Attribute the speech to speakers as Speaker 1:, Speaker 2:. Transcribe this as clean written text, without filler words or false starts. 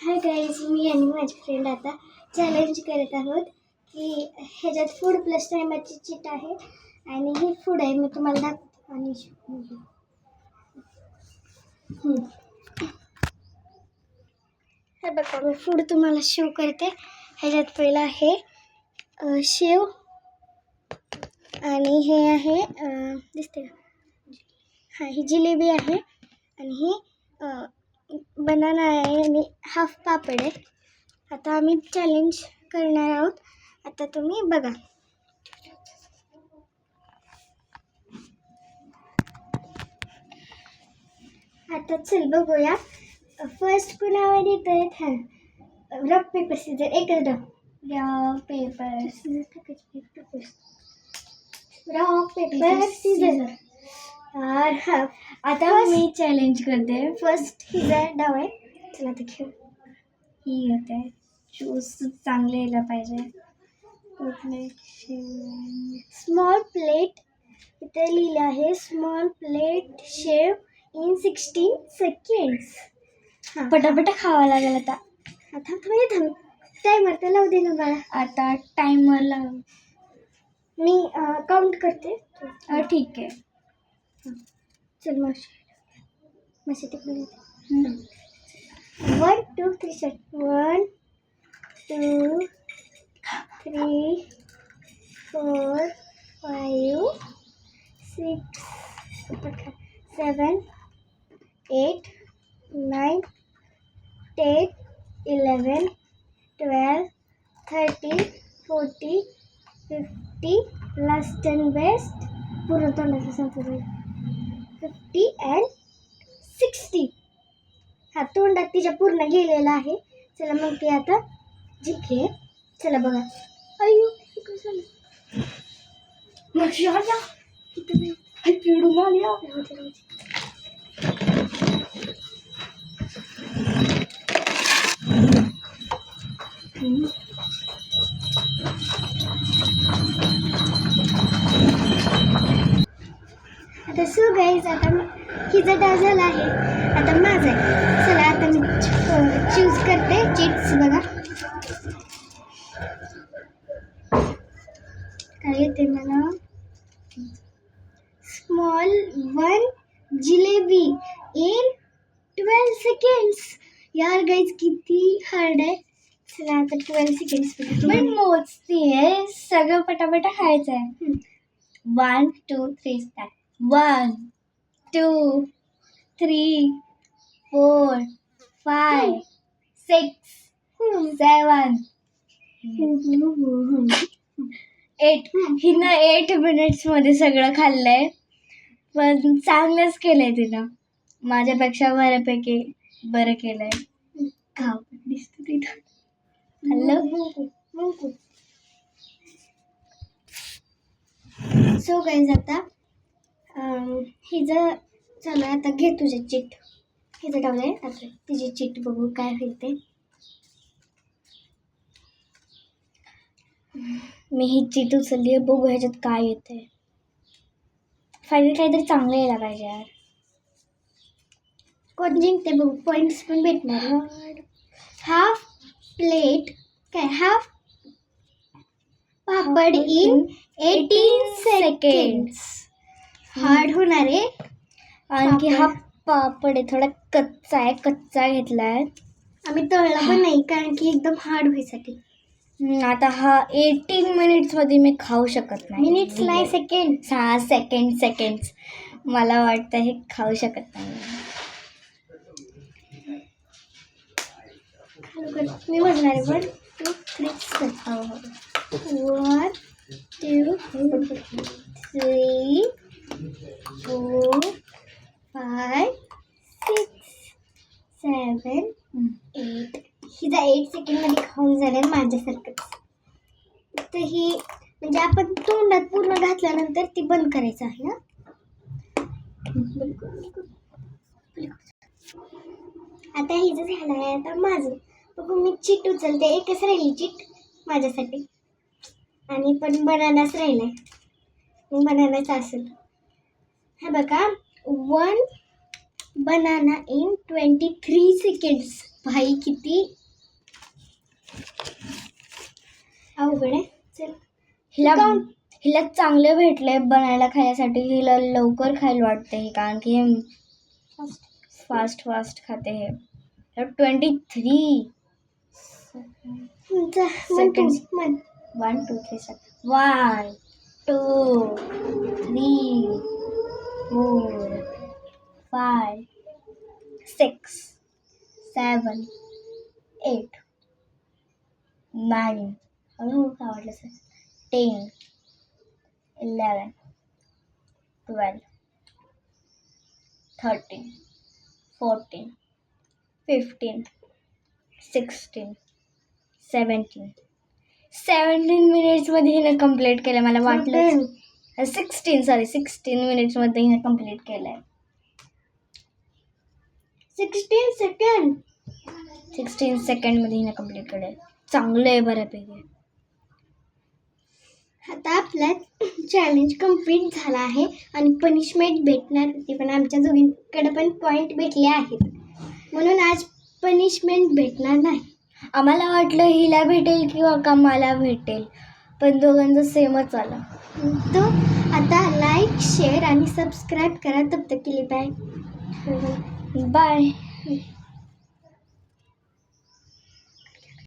Speaker 1: Hi guys, मी आणि माझी friend आता चॅलेंज करत आहोत की ह्याच्यात फूड प्लस टायमाची चिट आहे आणि ही फूड आहे. मी तुम्हाला दाखवतो आणि हे बघा, मी फूड तुम्हाला शो करते. ह्याच्यात पहिला आहे शेव आणि हे आहे दिसते का, हां ही जिलेबी आहे आणि ही बनाना आहे आणि हाफ पापड आहे. आता आम्ही चॅलेंज करणार आहोत. आता तुम्ही बघा. आता चल बघूया फर्स्ट कुणावर येत आहे. रॉक पेपर सीझर, एकच rock paper scissor, rock paper scissor. हा
Speaker 2: आता मी चॅलेंज करते.
Speaker 1: फर्स्ट हिचा डाव आहे. चला आता खेळ.
Speaker 2: ही होते चूज चांगले यायला पाहिजे.
Speaker 1: स्मॉल प्लेट, इथे लिहिलं आहे small plate shave in 16 seconds. हां
Speaker 2: पटापटा खावा लागेल आता.
Speaker 1: आता थांब, टायमर तर लावू दे ना बाळा.
Speaker 2: आता टाइमर लाव.
Speaker 1: मी काउंट करते.
Speaker 2: ठीक आहे.
Speaker 1: चल माशी तिकडे 1 2 3 स्टार्ट. 1 2 3 4 5 6 7 8 9 10 11 12 13 14 50 last and best. पूर्ण तोंडाचं संपलं. 50 and 60. हा तोंडात तिच्या पूर्ण गेलेला आहे. चला मग ती आता जिंकले. चला बघा. अय्यो कसं
Speaker 2: पिडून आल्या.
Speaker 1: आता सो गाईज, आता हिचा डाव झाला आहे. आता माझा आहे. चला आता मी चूज करते चिट्स. बघा काय येते मला. Small 1 jalebi in 12 seconds. यार गाईज किती हार्ड आहे. चला आता 12 सेकंड्स
Speaker 2: पण मोजतीये, सगळं पटापटा खायचं आहे. 1 2 3 स्टार्ट. 1 2 3 4 5 6 7 8. हिनं 8 मिनिट्स मध्ये सगळं खाल्लंय. पण चांगलंच केलंय तिनं. माझ्यापेक्षा बऱ्यापैकी बरं केलंय. खाऊ दिसत तिथं.
Speaker 1: हॅलो. सो गाईज, आता हिचं चालू आहे. आता घे तुझे चिट. हिचं डावलं आहे. आता तिची चिट बघू काय होईल ते. मी ही चिट उचलली आहे. बघू ह्याच्यात काय येते. फायनल काहीतरी चांगलं यायला पाहिजे यार. कोण जिंकते बघू. पॉईंट्स पण भेटणार. हाफ प्लेट काय half papad in 18 seconds. Hard होणार आहे.
Speaker 2: आणखी हा पापड आहे थोडा कच्चा आहे. कच्चा घेतलाय
Speaker 1: आम्ही. तळला पण नाही कारण की एकदम हार्ड व्हायसाठी.
Speaker 2: आता हा 18 मिनिट्स मध्ये मी खाऊ शकत नाही.
Speaker 1: मिनिट्स नाही, सेकंड.
Speaker 2: 6 सेकंड्स. मला वाटतं हे खाऊ शकत नाही.
Speaker 1: मी म्हणणार आहे 1 2 3 1 2 3 4 5 6 7 8. हिचा 8 सेकंडमध्ये खाऊन झालं माझ्यासारखंच. तर ही म्हणजे आपण तोंडात पूर्ण घातल्यानंतर ती बंद करायचं आहे. आता हिचं झालं आहे. आता माझं बघू. मी चिट उचलते. एकच राहिली चिट माझ्यासाठी आणि पण बनानाच राहिलाय. मग बनानाच असेल. हा बघा 1 बनाना इन 23 seconds. भाई किती अवघड आहे. चल
Speaker 2: हिला
Speaker 1: काउंट.
Speaker 2: हिला चांगले भेटले बनायला खाण्यासाठी. हिला लवकर खायला वाटते हे, कारण की हे फास्ट खाते हे. 23
Speaker 1: सेकंड.
Speaker 2: 1 2 3 7 1 2 3 4 5 6 7 8 9 हळूहळू का वाटलं सर 10 11 12 13 14 15 16 17 मिनिट्समध्ये हिनं कंप्लीट केलं. मला वाटलं 16 मिनिट्समध्ये हिनं कंप्लीट केलं आहे.
Speaker 1: 16 सेकंड.
Speaker 2: 16 सेकंडमध्ये हिनं कंप्लीट केलं आहे. चांगलं आहे बऱ्यापैकी.
Speaker 1: आता आपला चॅलेंज कम्प्लीट झाला आहे आणि पनिशमेंट भेटणार होती, पण आमच्या दोघींकडे पण पॉईंट भेटले आहेत, म्हणून आज पनिशमेंट भेटणार नाही.
Speaker 2: आम्हाला वाटलं हिला भेटेल किंवा का मला भेटेल, पण दोघांचं सेमच आलं.
Speaker 1: तो आता लाईक शेअर आणि सबस्क्राईब करा. तब तक के लिए बाय.
Speaker 2: बाय.